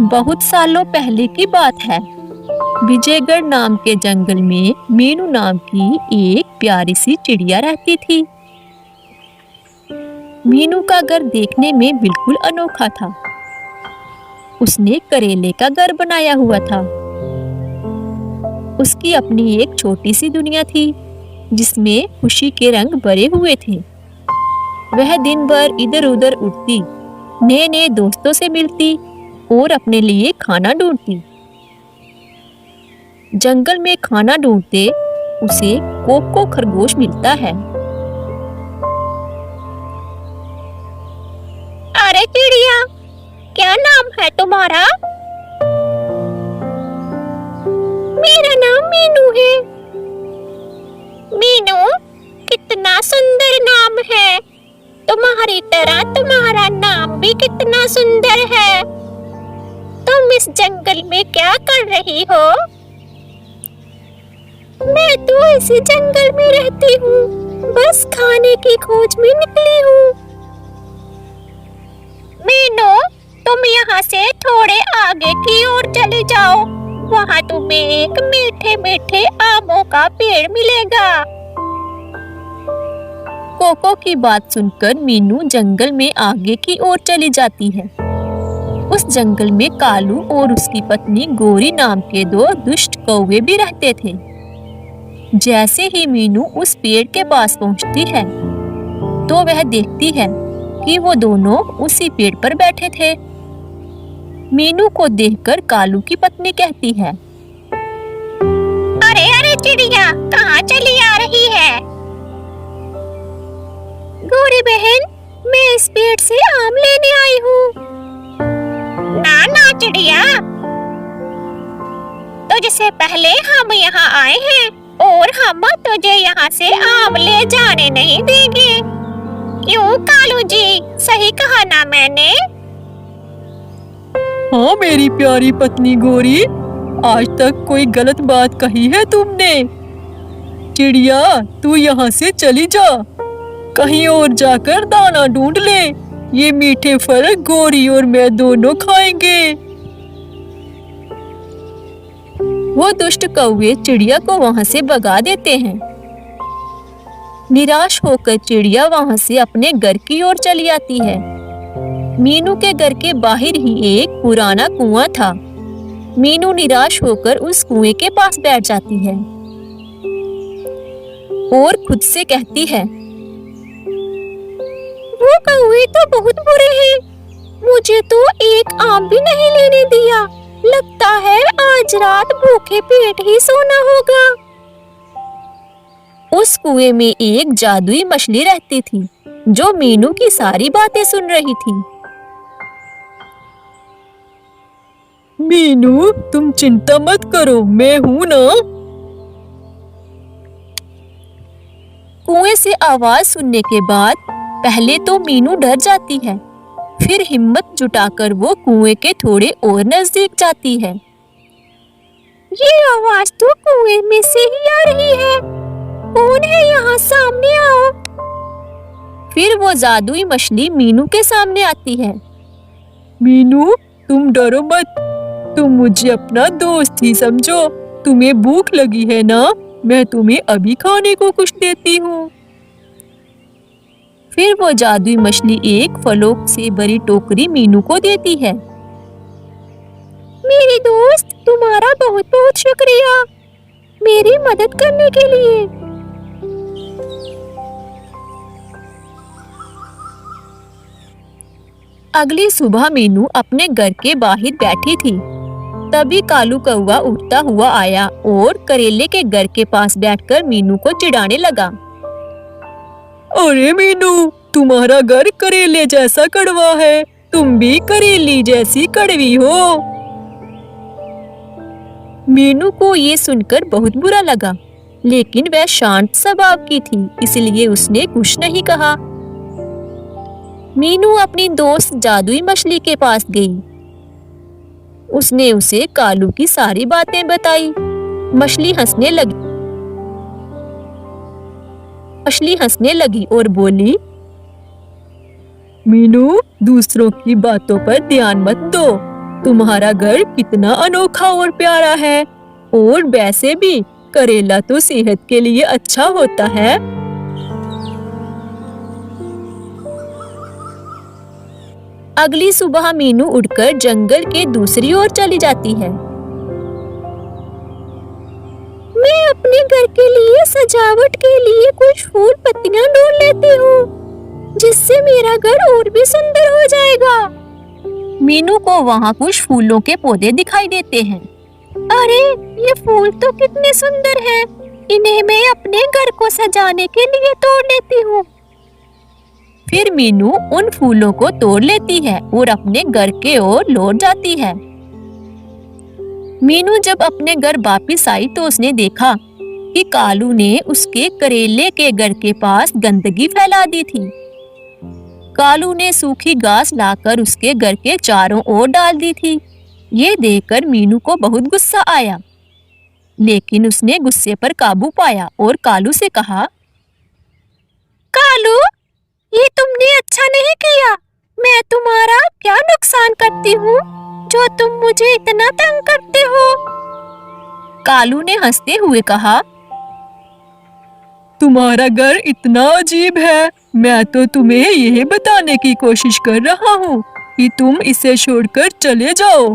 बहुत सालों पहले की बात है। विजयगढ़ नाम के जंगल में मीनू नाम की एक प्यारी सी चिड़िया रहती थी। मीनू का घर देखने में बिल्कुल अनोखा था। उसने करेले का घर बनाया हुआ था। उसकी अपनी एक छोटी सी दुनिया थी जिसमें खुशी के रंग भरे हुए थे। वह दिन भर इधर उधर उड़ती, नए नए दोस्तों से मिलती और अपने लिए खाना ढूंढती। जंगल में खाना ढूंढते उसे कोको खरगोश मिलता है। अरे चिड़िया, क्या नाम है तुम्हारा? मेरा नाम मीनू है। मीनू, कितना सुंदर नाम है। तुम्हारी तरह तुम्हारा नाम भी कितना सुंदर है। तुम इस जंगल में क्या कर रही हो? मैं तो इसी जंगल में रहती हूँ, बस खाने की खोज में निकली हूँ। मीनू, तुम यहाँ से थोड़े आगे की ओर चले जाओ, वहाँ तुम्हें एक मीठे मीठे आमों का पेड़ मिलेगा। कोको की बात सुनकर मीनू जंगल में आगे की ओर चली जाती है। उस जंगल में कालू और उसकी पत्नी गोरी नाम के दो दुष्ट कौवे भी रहते थे। जैसे ही मीनू उस पेड़ के पास पहुंचती है तो वह देखती है कि वो दोनों उसी पेड़ पर बैठे थे। मीनू को देखकर कालू की पत्नी कहती है, अरे अरे चिड़िया, कहाँ चली आ रही है? गोरी बहन, मैं इस पेड़ से आम लेने आई हूँ। ना ना चिड़िया, तुझसे पहले हम यहाँ आए हैं और हम तुझे यहाँ से आम ले जाने नहीं देंगे। क्यों कालू जी, सही कहा ना मैंने? हाँ मेरी प्यारी पत्नी गोरी, आज तक कोई गलत बात कही है तुमने? चिड़िया, तू यहाँ से चली जा, कहीं और जाकर दाना ढूंढ ले। ये मीठे फल गोरी और मैं दोनों खाएंगे। वो दुष्ट कौवे चिड़िया को वहां से भगा देते हैं। निराश होकर चिड़िया वहां से अपने घर की ओर चली आती है। मीनू के घर के बाहर ही एक पुराना कुआं था। मीनू निराश होकर उस कुएं के पास बैठ जाती है और खुद से कहती है, वो कौवे तो बहुत बुरे हैं, मुझे तो एक आम भी नहीं लेने दिया। लगता है आज रात भूखे पेट ही सोना होगा। उस कुएं में एक जादुई मछली रहती थी जो मीनू की सारी बातें सुन रही थी। मीनू, तुम चिंता मत करो, मैं हूं ना। कुएं से आवाज सुनने के बाद पहले तो मीनू डर जाती है, फिर हिम्मत जुटाकर वो कुएं के थोड़े और नजदीक जाती है। ये आवाज तो कुएं में से ही आ रही है। कौन है यहाँ? सामने आओ। फिर वो जादुई मछली मीनू के सामने आती है। मीनू, तुम डरो मत, तुम मुझे अपना दोस्त ही समझो। तुम्हें भूख लगी है ना? मैं तुम्हें अभी खाने को कुछ देती हूँ। फिर वो जादुई मछली एक फलों से भरी टोकरी मीनू को देती है। मेरी दोस्त, तुम्हारा बहुत बहुत शुक्रिया मेरी मदद करने के लिए। अगली सुबह मीनू अपने घर के बाहर बैठी थी। तभी कालू कौवा उड़ता हुआ आया और करेले के घर के पास बैठकर मीनू को चिढ़ाने लगा। अरे मीनू, तुम्हारा घर करेले जैसा कड़वा है, तुम भी करेली जैसी कड़वी हो। मीनू को ये सुनकर बहुत बुरा लगा, लेकिन वह शांत स्वभाव की थी, इसलिए उसने कुछ नहीं कहा। मीनू अपनी दोस्त जादुई मछली के पास गई। उसने उसे कालू की सारी बातें बताई। मछली हंसने लगी और बोली, मीनू, दूसरों की बातों पर ध्यान मत दो। तुम्हारा घर कितना अनोखा और प्यारा है। और वैसे भी करेला तो सेहत के लिए अच्छा होता है। अगली सुबह मीनू उठकर जंगल के दूसरी ओर चली जाती है। मैं अपने घर के लिए सजावट के लिए कुछ फूल पत्तियां ढूंढ लेती हूँ, जिससे मेरा घर और भी सुंदर हो जाएगा। मीनू को वहाँ कुछ फूलों के पौधे दिखाई देते हैं। अरे, ये फूल तो कितने सुंदर हैं। इन्हें मैं अपने घर को सजाने के लिए तोड़ लेती हूँ। फिर मीनू उन फूलों को तोड़ लेती है और अपने घर के ओर लौट जाती है। मीनू जब अपने घर वापिस आई तो उसने देखा कि कालू ने उसके करेले के घर के पास गंदगी फैला दी थी। कालू ने सूखी घास लाकर उसके घर के चारों ओर डाल दी थी। ये देखकर मीनू को बहुत गुस्सा आया, लेकिन उसने गुस्से पर काबू पाया और कालू से कहा, कालू, ये तुमने अच्छा नहीं किया। मैं तुम्हारा क्या नुकसान करती हूँ जो तुम मुझे इतना तंग करते हो? कालू ने हंसते हुए कहा, तुम्हारा घर इतना अजीब है। मैं तो तुम्हें यही बताने की कोशिश कर रहा हूँ कि तुम इसे छोड़कर चले जाओ।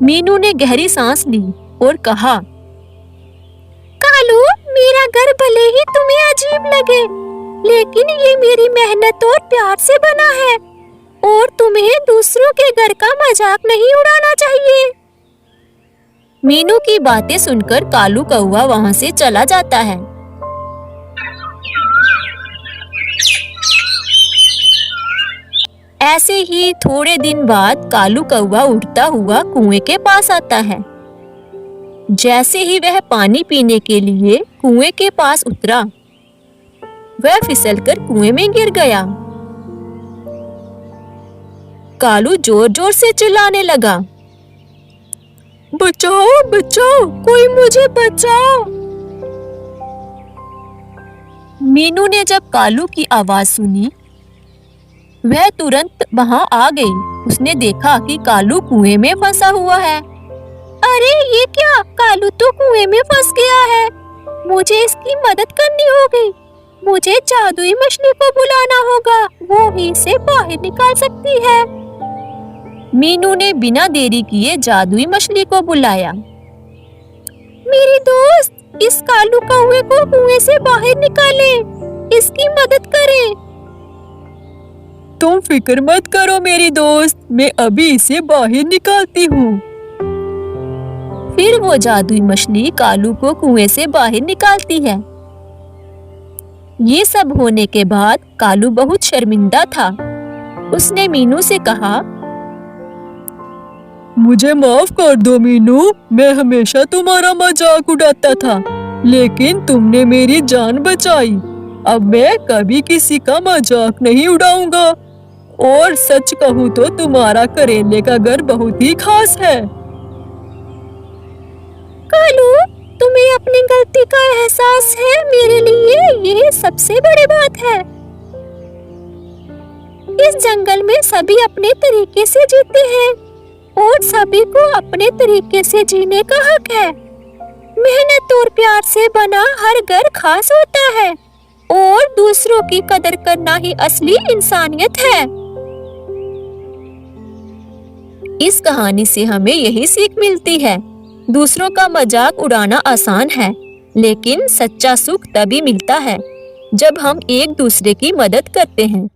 मीनू ने गहरी सांस ली और कहा, कालू, मेरा घर भले ही तुम्हें अजीब लगे, लेकिन ये मेरी मेहनत और प्यार से बना है और तुम्हें दूसरों के घर का मजाक नहीं उड़ाना चाहिए। मीनू की बातें सुनकर कालू कौवा वहाँ से चला जाता है। ऐसे ही थोड़े दिन बाद कालू कौवा उड़ता हुआ कुएं के पास आता है। जैसे ही वह पानी पीने के लिए कुएं के पास उतरा, वह फिसलकर कुएं में गिर गया। कालू जोर जोर से चिल्लाने लगा, बचाओ बचाओ, कोई मुझे बचाओ। मीनू ने जब कालू की आवाज सुनी, वह तुरंत वहां आ गई। उसने देखा कि कालू कुएं में फंसा हुआ है। अरे, ये क्या? कालू तो कुएं में फंस गया है। मुझे इसकी मदद करनी होगी। मुझे जादुई मछली को बुलाना होगा, वो ही इसे बाहर निकाल सकती है। मीनू ने बिना देरी किए जादुई मछली को बुलाया। मेरी दोस्त, इस कालू कौवे को कुएं से बाहर निकाले, इसकी मदद करें। तुम फिक्र मत करो मेरी दोस्त, मैं अभी इसे बाहर निकालती हूँ। फिर वो जादुई मछली कालू को कुएं से बाहर निकालती है। ये सब होने के बाद कालू बहुत शर्मिंदा था। उसने मीनू से कहा, मुझे माफ कर दो मीनू, मैं हमेशा तुम्हारा मजाक उड़ाता था, लेकिन तुमने मेरी जान बचाई। अब मैं कभी किसी का मजाक नहीं उड़ाऊंगा। और सच कहूँ तो तुम्हारा करेले का घर बहुत ही खास है। कालू, तुम्हें अपनी गलती का एहसास है, मेरे लिए ये सबसे बड़ी बात है। इस जंगल में सभी अपने तरीके से जीते हैं और सभी को अपने तरीके से जीने का हक है। मेहनत और प्यार से बना हर घर खास होता है और दूसरों की कदर करना ही असली इंसानियत है। इस कहानी से हमें यही सीख मिलती है, दूसरों का मजाक उड़ाना आसान है, लेकिन सच्चा सुख तभी मिलता है जब हम एक दूसरे की मदद करते हैं।